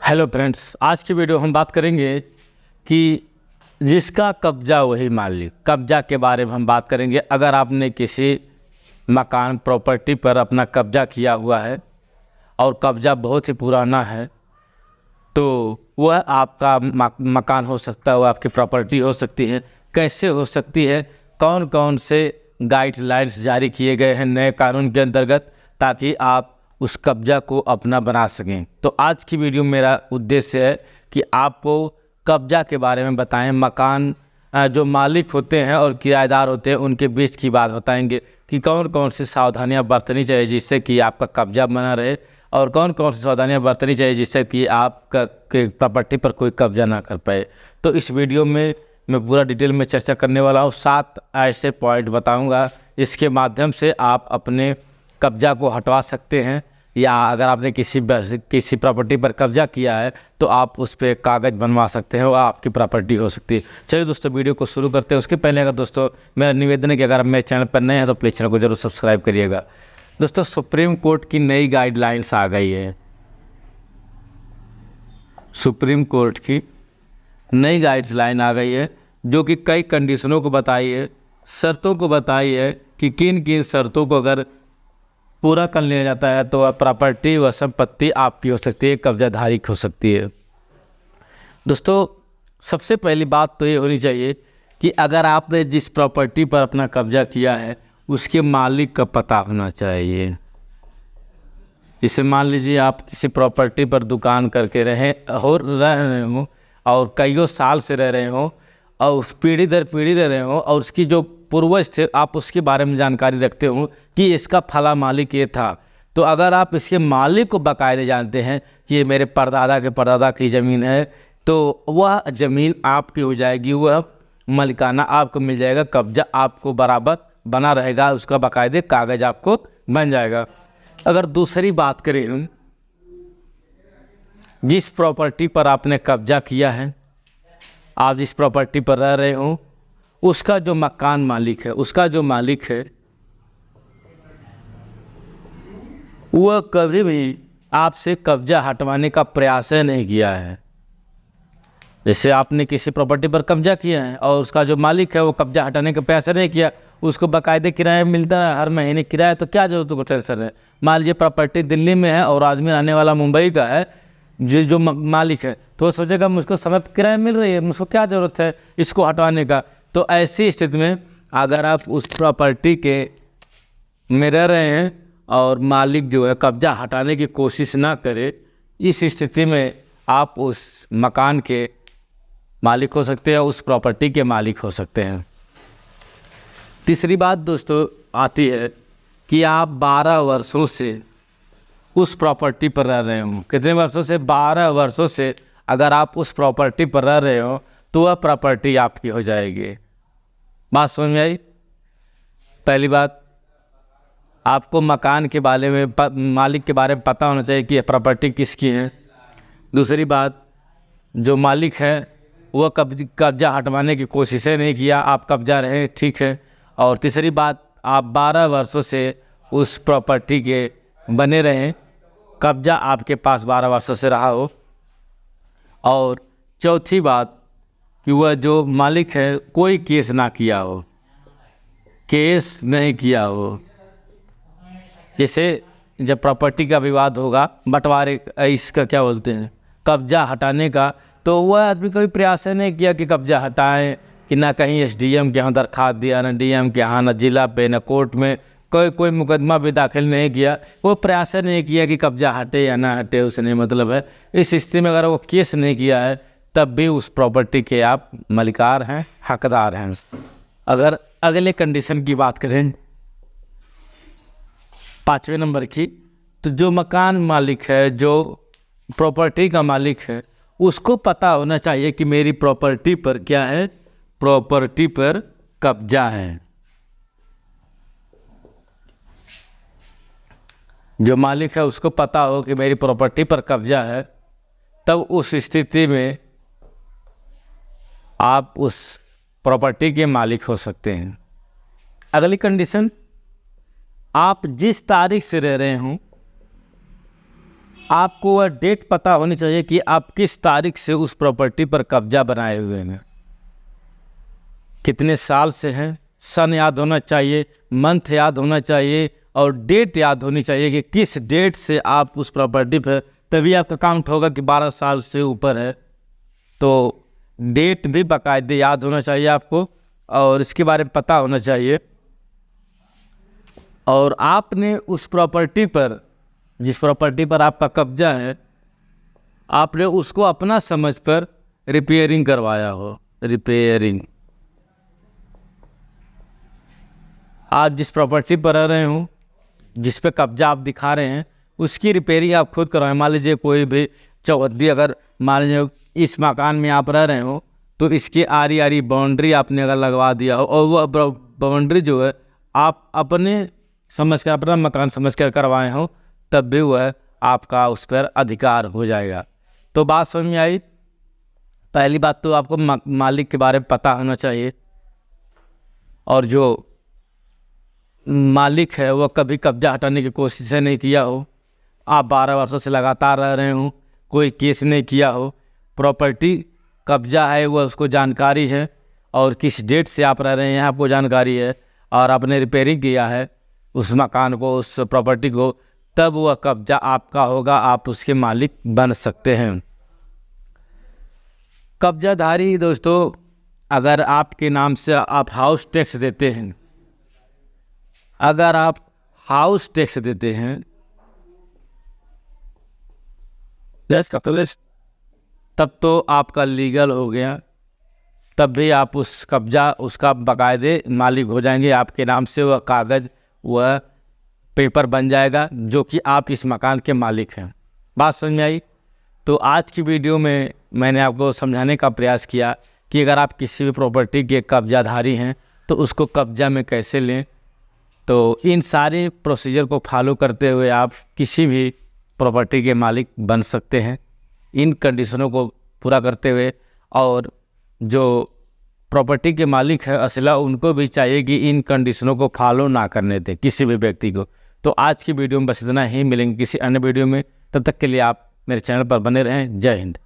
Hello friends, आज की video हम बात करेंगे कि जिसका कब्जा वही मालिक। कब्जा के बारे में हम बात करेंगे। अगर आपने किसी मकान प्रॉपर्टी पर अपना कब्जा किया हुआ है और कब्जा बहुत ही पुराना है तो वह आपका मकान हो सकता है, वह आपकी प्रॉपर्टी हो सकती है। कैसे हो सकती है, कौन कौन से गाइडलाइंस जारी किए गए हैं नए कानून के अंतर्गत ताकि आप उस कब्जा को अपना बना सकें। तो आज की वीडियो मेरा उद्देश्य है कि आपको कब्जा के बारे में बताएं। मकान जो मालिक होते हैं और किराएदार होते हैं उनके बीच की बात बताएंगे कि कौन कौन सी सावधानियां बरतनी चाहिए जिससे कि आपका कब्जा बना रहे और कौन कौन सी सावधानियां बरतनी चाहिए जिससे कि आपका प्रॉपर्टी पर कोई कब्जा ना कर पाए। तो इस वीडियो में मैं पूरा डिटेल में चर्चा करने वाला हूँ। 7 ऐसे पॉइंट बताऊँगा इसके माध्यम से आप अपने कब्जा को हटवा सकते हैं, या अगर आपने किसी प्रॉपर्टी पर कब्जा किया है तो आप उस पर कागज़ बनवा सकते हैं, वह आपकी प्रॉपर्टी हो सकती है। चलिए दोस्तों, वीडियो को शुरू करते हैं। उसके पहले अगर दोस्तों मेरा निवेदन है कि अगर आप मेरे चैनल पर नए हैं तो प्लीज़ चैनल को जरूर सब्सक्राइब करिएगा। दोस्तों, सुप्रीम कोर्ट की नई गाइडलाइंस आ गई है। सुप्रीम कोर्ट की नई गाइडलाइन आ गई है जो कि कई कंडीशनों को बताई है, शर्तों को बताई है कि किन किन शर्तों को अगर पूरा कर लिया जाता है तो वह प्रॉपर्टी व संपत्ति आपकी हो सकती है, कब्जाधारी हो सकती है। दोस्तों, सबसे पहली बात तो ये होनी चाहिए कि अगर आपने जिस प्रॉपर्टी पर अपना कब्जा किया है उसके मालिक का पता होना चाहिए। जैसे मान लीजिए आप किसी प्रॉपर्टी पर दुकान करके रह रहे हो और कईयों साल से रह रहे हो और पीढ़ी दर पीढ़ी रह रहे हो और उसकी जो पूर्वज थे आप उसके बारे में जानकारी रखते हो कि इसका फला मालिक ये था, तो अगर आप इसके मालिक को बाकायदे जानते हैं कि ये मेरे परदादा के परदादा की ज़मीन है तो वह ज़मीन आपकी हो जाएगी, वह मालिकाना आपको मिल जाएगा, कब्जा आपको बराबर बना रहेगा, उसका बाकायदे कागज़ आपको बन जाएगा। अगर दूसरी बात करें हम, जिस प्रॉपर्टी पर आपने कब्जा किया है, आप जिस प्रॉपर्टी पर रह रहे हो उसका जो मकान मालिक है, उसका जो मालिक है वह कभी भी आपसे कब्जा हटवाने का प्रयास नहीं किया है। जैसे आपने किसी प्रॉपर्टी पर कब्जा किया है और उसका जो मालिक है वो कब्जा हटाने का प्रयास नहीं किया, उसको बाकायदे किराया मिलता है, हर महीने किराया, तो क्या जरूरत को टेंशन है। मान लीजिए प्रॉपर्टी दिल्ली में है और आदमी रहने वाला मुंबई का है, जो मालिक है, तो वो सोचेगा मुझको समय पर किराया मिल रही है, मुझको क्या ज़रूरत है इसको हटवाने का। तो ऐसी स्थिति में अगर आप उस प्रॉपर्टी के में रह रहे हैं और मालिक जो है कब्जा हटाने की कोशिश ना करे, इस स्थिति में आप उस मकान के मालिक हो सकते हैं, उस प्रॉपर्टी के मालिक हो सकते हैं। तीसरी बात दोस्तों आती है कि आप 12 वर्षों से उस प्रॉपर्टी पर रह रहे हो। कितने वर्षों से? 12 वर्षों से अगर आप उस प्रॉपर्टी पर रह रहे हो तो वह प्रॉपर्टी आपकी हो जाएगी। बात समझ में आई? पहली बात, आपको मकान के बारे में मालिक के बारे में पता होना चाहिए कि यह प्रॉपर्टी किसकी है। दूसरी बात, जो मालिक है वह कब्जा हटवाने की कोशिशें नहीं किया, आप कब्जा रहे, ठीक है। और तीसरी बात, आप 12 वर्षों से उस प्रॉपर्टी के बने रहें, कब्जा आपके पास 12 वर्षों से रहा हो। और चौथी बात कि वह जो मालिक है कोई केस ना किया हो, केस नहीं किया हो। जैसे जब प्रॉपर्टी का विवाद होगा, बंटवारे, इसका क्या बोलते हैं, कब्जा हटाने का, तो वह आदमी कोई प्रयास नहीं किया कि कब्जा हटाएं, कि ना कहीं एसडीएम के यहाँ दरखास्त दिया, ना डीएम के यहाँ, ना जिला पे, ना कोर्ट में कोई मुकदमा भी दाखिल नहीं किया। वो प्रयास नहीं किया कि कब्जा हटे या ना हटे, उसने मतलब है। इस स्थिति में अगर वो केस नहीं किया है तब भी उस प्रॉपर्टी के आप मालिकार हैं, हकदार हैं। अगर अगले कंडीशन की बात करें, 5वें नंबर की, तो जो मकान मालिक है, जो प्रॉपर्टी का मालिक है, उसको पता होना चाहिए कि मेरी प्रॉपर्टी पर क्या है, प्रॉपर्टी पर कब्जा है। जो मालिक है उसको पता हो कि मेरी प्रॉपर्टी पर कब्जा है, तब उस स्थिति में आप उस प्रॉपर्टी के मालिक हो सकते हैं। अगली कंडीशन, आप जिस तारीख से रह रहे हों आपको वह डेट पता होनी चाहिए कि आप किस तारीख से उस प्रॉपर्टी पर कब्जा बनाए हुए हैं, कितने साल से हैं, सन याद होना चाहिए, मंथ याद होना चाहिए और डेट याद होनी चाहिए कि किस डेट से आप उस प्रॉपर्टी पर, तभी आपका काउंट होगा कि 12 साल से ऊपर है। तो डेट भी बाकायदे याद होना चाहिए आपको और इसके बारे में पता होना चाहिए। और आपने उस प्रॉपर्टी पर, जिस प्रॉपर्टी पर आपका कब्जा है, आपने उसको अपना समझ कर रिपेयरिंग करवाया हो। रिपेयरिंग, आप जिस प्रॉपर्टी पर रह रहे हो, जिस पे कब्जा आप दिखा रहे हैं, उसकी रिपेयरिंग आप खुद करवाएं। मान लीजिए कोई भी चौहद्दी, अगर मान लीजिए इस मकान में आप रह रहे हो तो इसकी आरी आरी बाउंड्री आपने अगर लगवा दिया हो और वह बाउंड्री जो है आप अपने समझ कर, अपना मकान समझ कर करवाए हो, तब भी वह आपका उस पर अधिकार हो जाएगा। तो बात समझ में आई। पहली बात तो आपको मालिक के बारे में पता होना चाहिए और जो मालिक है वह कभी कब्जा हटाने की कोशिश नहीं किया हो, आप 12 वर्षों से लगातार रह रहे हो, कोई केस नहीं किया हो, प्रॉपर्टी कब्जा है वह उसको जानकारी है और किस डेट से आप रह रहे हैं आपको जानकारी है और आपने रिपेयरिंग किया है उस मकान को, उस प्रॉपर्टी को, तब वह कब्जा आपका होगा, आप उसके मालिक बन सकते हैं। कब्जाधारी दोस्तों, अगर आपके नाम से आप हाउस टैक्स देते हैं, अगर आप हाउस टैक्स देते हैं तब तो आपका लीगल हो गया, तब भी आप उस कब्जा उसका बाकायदे मालिक हो जाएंगे। आपके नाम से वह कागज़, वह पेपर बन जाएगा जो कि आप इस मकान के मालिक हैं। बात समझ में आई। तो आज की वीडियो में मैंने आपको समझाने का प्रयास किया कि अगर आप किसी भी प्रॉपर्टी के कब्जाधारी हैं तो उसको कब्जा में कैसे लें। तो इन सारे प्रोसीजर को फॉलो करते हुए आप किसी भी प्रॉपर्टी के मालिक बन सकते हैं, इन कंडीशनों को पूरा करते हुए। और जो प्रॉपर्टी के मालिक है असला, उनको भी चाहिए कि इन कंडीशनों को फॉलो ना करने दें किसी भी व्यक्ति को। तो आज की वीडियो में बस इतना ही, मिलेंगे किसी अन्य वीडियो में। तब तक के लिए आप मेरे चैनल पर बने रहें। जय हिंद।